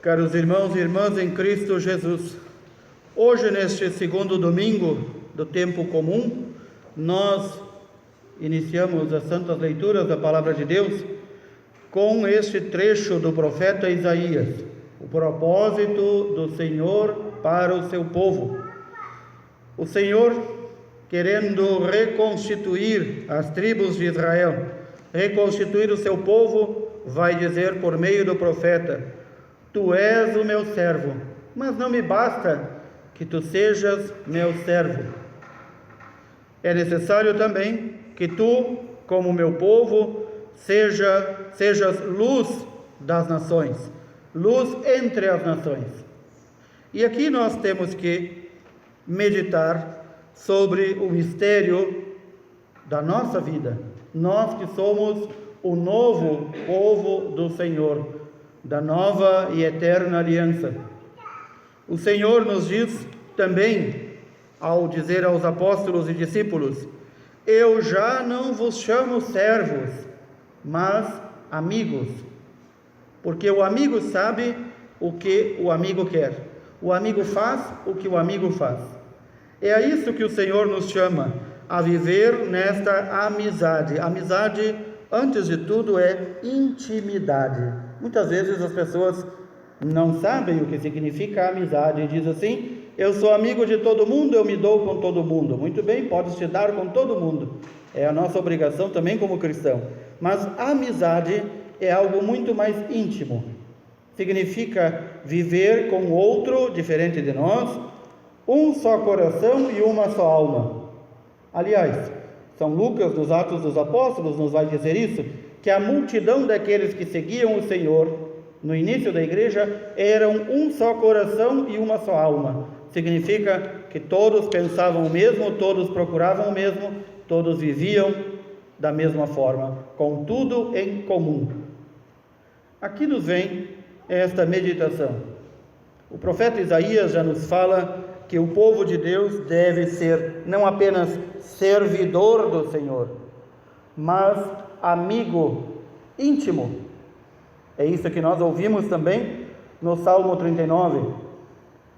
Caros irmãos e irmãs em Cristo Jesus, hoje, neste segundo domingo do tempo comum, nós iniciamos as santas leituras da Palavra de Deus com este trecho do profeta Isaías, o propósito do Senhor para o seu povo. O Senhor, querendo reconstituir as tribos de Israel, reconstituir o seu povo, vai dizer por meio do profeta: Tu és o meu servo, mas não me basta que tu sejas meu servo. É necessário também que tu, como meu povo, sejas luz das nações, luz entre as nações. E aqui nós temos que meditar sobre o mistério da nossa vida. Nós que somos o novo povo do Senhor, da nova e eterna aliança. O Senhor nos diz também, ao dizer aos apóstolos e discípulos: Eu já não vos chamo servos, mas amigos, porque o amigo sabe o que o amigo quer, o amigo faz o que o amigo faz. É a isso que o Senhor nos chama, a viver nesta amizade. Amizade, antes de tudo, é intimidade. Muitas vezes as pessoas não sabem o que significa amizade e dizem assim: eu sou amigo de todo mundo, eu me dou com todo mundo. Muito bem, podes te dar com todo mundo, é a nossa obrigação também como cristão. Mas a amizade é algo muito mais íntimo. Significa viver com outro diferente de nós, um só coração e uma só alma. Aliás, São Lucas, nos Atos dos Apóstolos, nos vai dizer isso, que a multidão daqueles que seguiam o Senhor no início da igreja eram um só coração e uma só alma. Significa que todos pensavam o mesmo, todos procuravam o mesmo, todos viviam da mesma forma, com tudo em comum. Aqui nos vem esta meditação. O profeta Isaías já nos fala que o povo de Deus deve ser não apenas servidor do Senhor, mas amigo íntimo. É isso que nós ouvimos também no Salmo 39.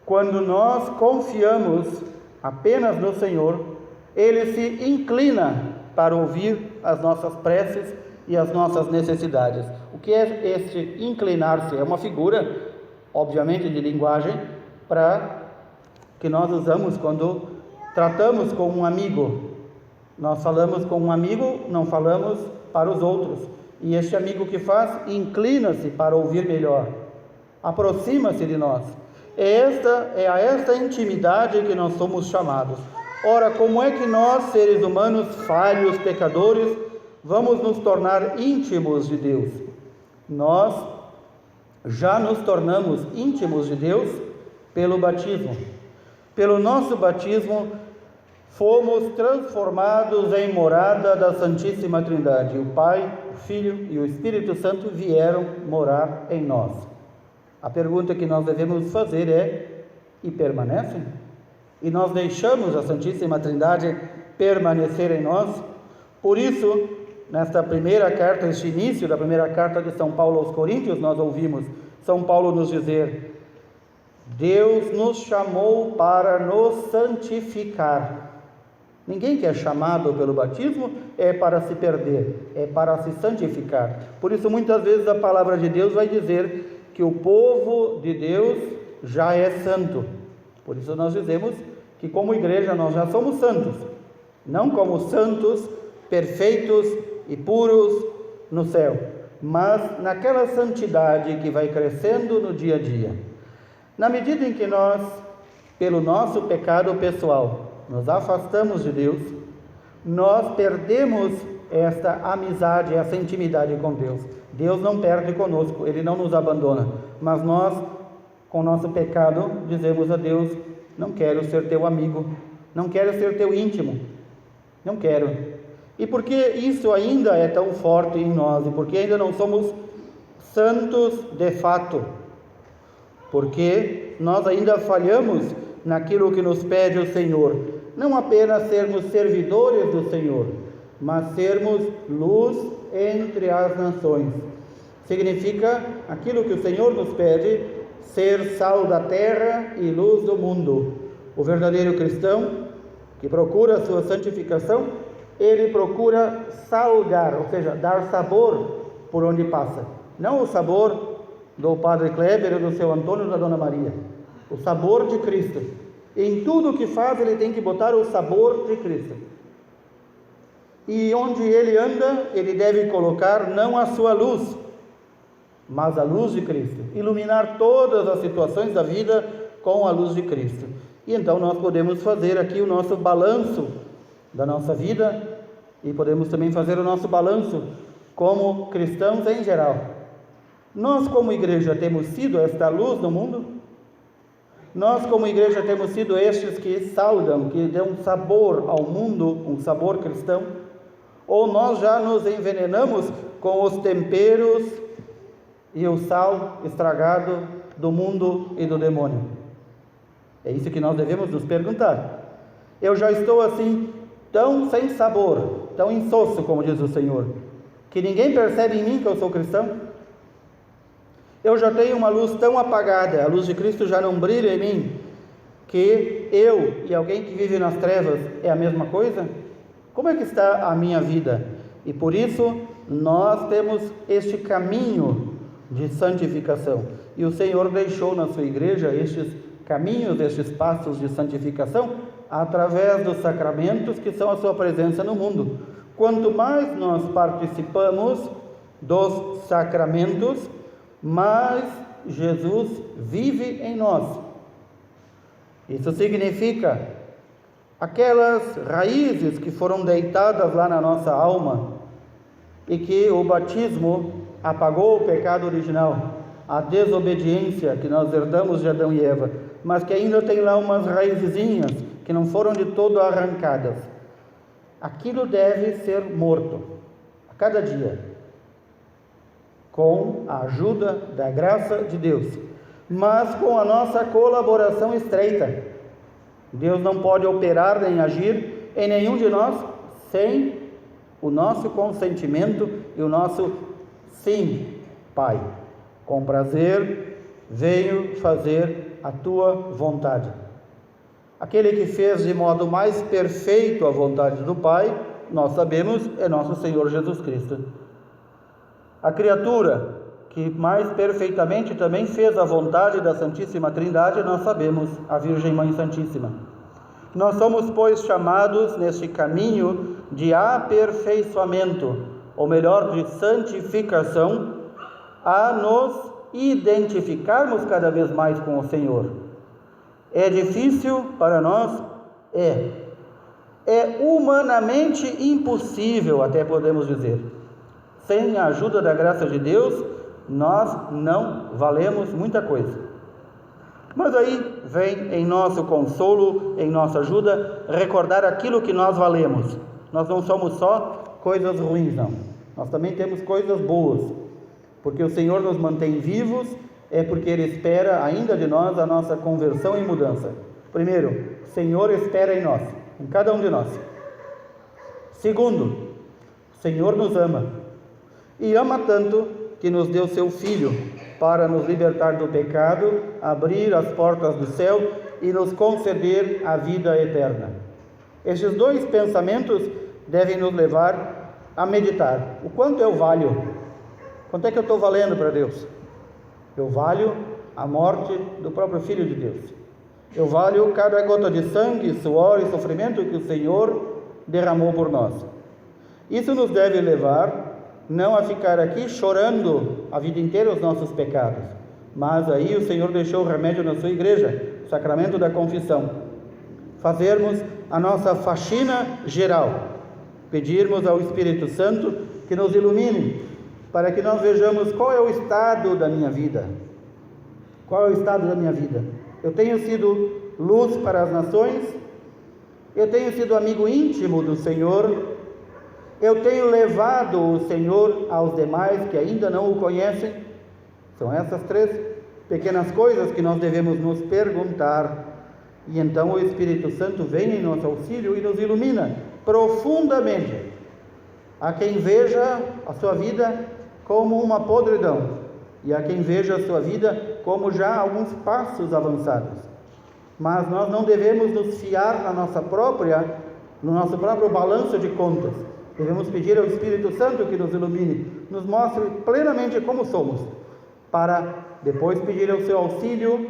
Quando nós confiamos apenas no Senhor, Ele se inclina para ouvir as nossas preces e as nossas necessidades. O que é este inclinar-se? É uma figura, obviamente, de linguagem que nós usamos quando tratamos com um amigo. Nós falamos com um amigo, não falamos para os outros. E este amigo que faz, inclina-se para ouvir melhor, aproxima-se de nós. É a esta intimidade que nós somos chamados. Ora, como é que nós, seres humanos falhos, pecadores, vamos nos tornar íntimos de Deus? Nós já nos tornamos íntimos de Deus pelo batismo. Pelo nosso batismo, fomos transformados em morada da Santíssima Trindade. O Pai, o Filho e o Espírito Santo vieram morar em nós. A pergunta que nós devemos fazer é: e permanecem? E nós deixamos a Santíssima Trindade permanecer em nós? Por isso, nesta primeira carta, este início da primeira carta de São Paulo aos Coríntios, nós ouvimos São Paulo nos dizer: Deus nos chamou para nos santificar. Ninguém que é chamado pelo batismo é para se perder, é para se santificar. Por isso, muitas vezes a palavra de Deus vai dizer que o povo de Deus já é santo. Por isso nós dizemos que como igreja nós já somos santos, não como santos perfeitos e puros no céu, mas naquela santidade que vai crescendo no dia a dia. Na medida em que nós, pelo nosso pecado pessoal, nos afastamos de Deus, nós perdemos esta amizade, essa intimidade com Deus. Deus não perde conosco, Ele não nos abandona, mas nós, com o nosso pecado, dizemos a Deus: não quero ser teu amigo, não quero ser teu íntimo, não quero. E por que isso ainda é tão forte em nós? E por que ainda não somos santos de fato? Porque nós ainda falhamos naquilo que nos pede o Senhor. Não apenas sermos servidores do Senhor, mas sermos luz entre as nações. Significa, aquilo que o Senhor nos pede ser sal da terra e luz do mundo. O verdadeiro cristão, que procura a sua santificação, ele procura salgar, ou seja, dar sabor por onde passa. Não o sabor do Padre Kleber ou do seu Antônio ou da Dona Maria. O sabor de Cristo. Em tudo que faz, ele tem que botar o sabor de Cristo. E onde ele anda, ele deve colocar não a sua luz, mas a luz de Cristo. Iluminar todas as situações da vida com a luz de Cristo. E então nós podemos fazer aqui o nosso balanço da nossa vida e podemos também fazer o nosso balanço como cristãos em geral. Nós como igreja temos sido esta luz no mundo? Nós como igreja temos sido estes que saudam, que dão sabor ao mundo, um sabor cristão? Ou nós já nos envenenamos com os temperos e o sal estragado do mundo e do demônio? É isso que nós devemos nos perguntar. Eu já estou assim, tão sem sabor, tão insosso, como diz o Senhor, que ninguém percebe em mim que eu sou cristão? Eu já tenho uma luz tão apagada, a luz de Cristo já não brilha em mim, que eu e alguém que vive nas trevas é a mesma coisa? Como é que está a minha vida? E por isso nós temos este caminho de santificação. E o Senhor deixou na sua igreja estes caminhos, estes passos de santificação, através dos sacramentos que são a sua presença no mundo. Quanto mais nós participamos dos sacramentos, mais Jesus vive em nós. Isso significa aquelas raízes que foram deitadas lá na nossa alma e que o batismo apagou o pecado original, a desobediência que nós herdamos de Adão e Eva, mas que ainda tem lá umas raizinhas que não foram de todo arrancadas. Aquilo deve ser morto a cada dia, com a ajuda da graça de Deus, mas com a nossa colaboração estreita. Deus não pode operar nem agir em nenhum de nós sem o nosso consentimento e o nosso sim, Pai. Com prazer venho fazer a tua vontade. Aquele que fez de modo mais perfeito a vontade do Pai, nós sabemos, é nosso Senhor Jesus Cristo. A criatura que mais perfeitamente também fez a vontade da Santíssima Trindade, nós sabemos, a Virgem Mãe Santíssima. Nós somos, pois, chamados neste caminho de aperfeiçoamento, ou melhor, de santificação, a nos identificarmos cada vez mais com o Senhor. É difícil para nós? É humanamente impossível, até podemos dizer. Sem a ajuda da graça de Deus, nós não valemos muita coisa. Mas aí vem em nosso consolo, em nossa ajuda, recordar aquilo que nós valemos. Nós não somos só coisas ruins, não. Nós também temos coisas boas. Porque o Senhor nos mantém vivos, é porque Ele espera ainda de nós a nossa conversão e mudança. Primeiro, o Senhor espera em nós, em cada um de nós. Segundo, o Senhor nos ama. E ama tanto que nos deu seu Filho para nos libertar do pecado, abrir as portas do céu e nos conceder a vida eterna. Estes dois pensamentos devem nos levar a meditar. O quanto eu valho? Quanto é que eu estou valendo para Deus? Eu valho a morte do próprio Filho de Deus. Eu valho cada gota de sangue, suor e sofrimento que o Senhor derramou por nós. Isso nos deve levar não a ficar aqui chorando a vida inteira os nossos pecados, mas aí o Senhor deixou o remédio na sua igreja, o sacramento da confissão. Fazermos a nossa faxina geral, pedirmos ao Espírito Santo que nos ilumine, para que nós vejamos qual é o estado da minha vida. Qual é o estado da minha vida? Eu tenho sido luz para as nações? Eu tenho sido amigo íntimo do Senhor? Eu tenho levado o Senhor aos demais que ainda não o conhecem? São essas três pequenas coisas que nós devemos nos perguntar. E então o Espírito Santo vem em nosso auxílio e nos ilumina profundamente. Há quem veja a sua vida como uma podridão, e há quem veja a sua vida como já alguns passos avançados. Mas nós não devemos nos fiar no nosso próprio balanço de contas. Devemos pedir ao Espírito Santo que nos ilumine, nos mostre plenamente como somos, para depois pedir o seu auxílio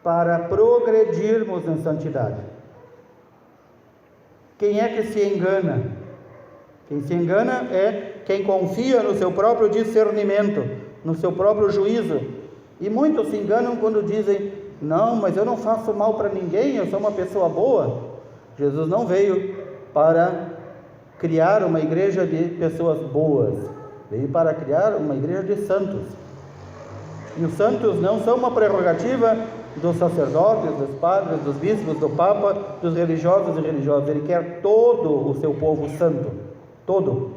para progredirmos em santidade. Quem é que se engana? Quem se engana é quem confia no seu próprio discernimento, no seu próprio juízo. E muitos se enganam quando dizem: não, mas eu não faço mal para ninguém, eu sou uma pessoa boa. Jesus não veio para criar uma igreja de pessoas boas, veio para criar uma igreja de santos. E os santos não são uma prerrogativa dos sacerdotes, dos padres, dos bispos, do Papa, dos religiosos e religiosas. Ele quer todo o seu povo santo, todo.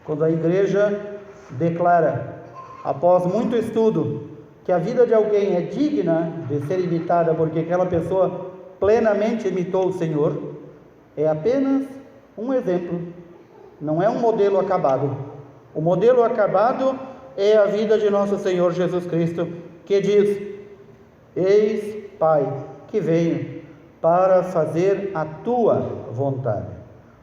Quando a igreja declara, após muito estudo, que a vida de alguém é digna de ser imitada porque aquela pessoa plenamente imitou o Senhor, é apenas um exemplo, não é um modelo acabado. O modelo acabado é a vida de nosso Senhor Jesus Cristo, que diz: eis, Pai, que venho para fazer a tua vontade.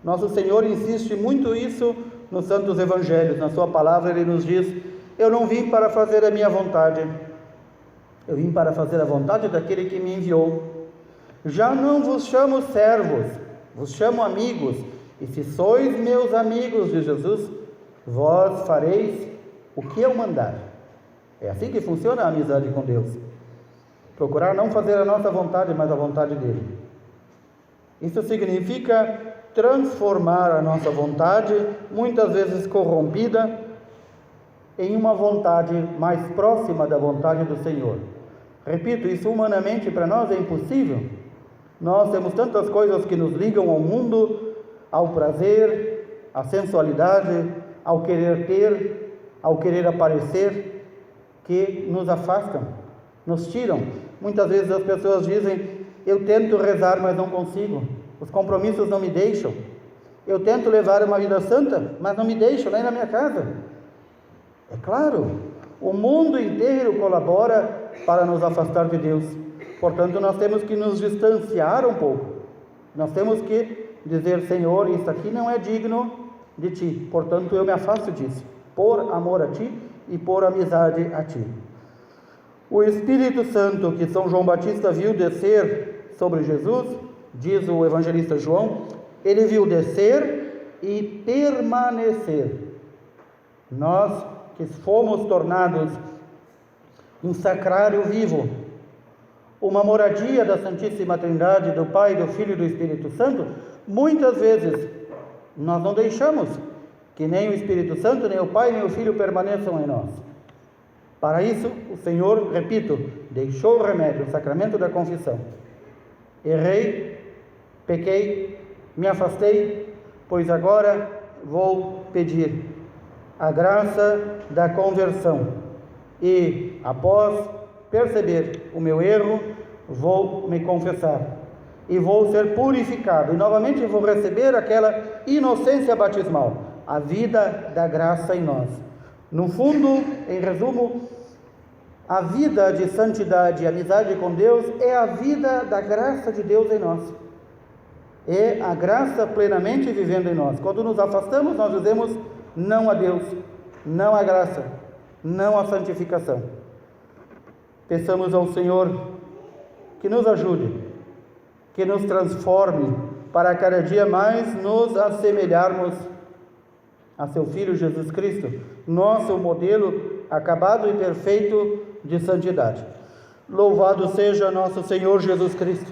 Nosso Senhor insiste muito isso nos Santos Evangelhos. Na sua palavra ele nos diz: eu não vim para fazer a minha vontade, eu vim para fazer a vontade daquele que me enviou. Já não vos chamo servos, vos chamo amigos, e se sois meus amigos de Jesus, vós fareis o que eu mandar. É assim que funciona a amizade com Deus. Procurar não fazer a nossa vontade, mas a vontade dele. Isso significa transformar a nossa vontade, muitas vezes corrompida, em uma vontade mais próxima da vontade do Senhor. Repito, isso humanamente para nós é impossível. Nós temos tantas coisas que nos ligam ao mundo, ao prazer, à sensualidade, ao querer ter, ao querer aparecer, que nos afastam, nos tiram. Muitas vezes as pessoas dizem: eu tento rezar, mas não consigo, os compromissos não me deixam. Eu tento levar uma vida santa, mas não me deixam nem na minha casa. É claro, o mundo inteiro colabora para nos afastar de Deus. Portanto, nós temos que nos distanciar um pouco. Nós temos que dizer: Senhor, isso aqui não é digno de Ti, portanto eu me afasto disso, por amor a Ti e por amizade a Ti. O Espírito Santo que São João Batista viu descer sobre Jesus, diz o evangelista João, ele viu descer e permanecer. Nós que fomos tornados um sacrário vivo, uma moradia da Santíssima Trindade, do Pai, do Filho e do Espírito Santo, muitas vezes nós não deixamos que nem o Espírito Santo, nem o Pai, nem o Filho permaneçam em nós. Para isso, o Senhor, repito, deixou o remédio, o sacramento da confissão. Errei, pequei, me afastei, pois agora vou pedir a graça da conversão. E, após perceber o meu erro, vou me confessar e vou ser purificado, e novamente vou receber aquela inocência batismal, a vida da graça em nós. No fundo, em resumo, a vida de santidade e amizade com Deus é a vida da graça de Deus em nós, é a graça plenamente vivendo em nós. Quando nos afastamos, nós dizemos não a Deus, não à graça, não à santificação. Peçamos ao Senhor que nos ajude, que nos transforme, para cada dia mais nos assemelharmos a seu Filho Jesus Cristo, nosso modelo acabado e perfeito de santidade. Louvado seja nosso Senhor Jesus Cristo.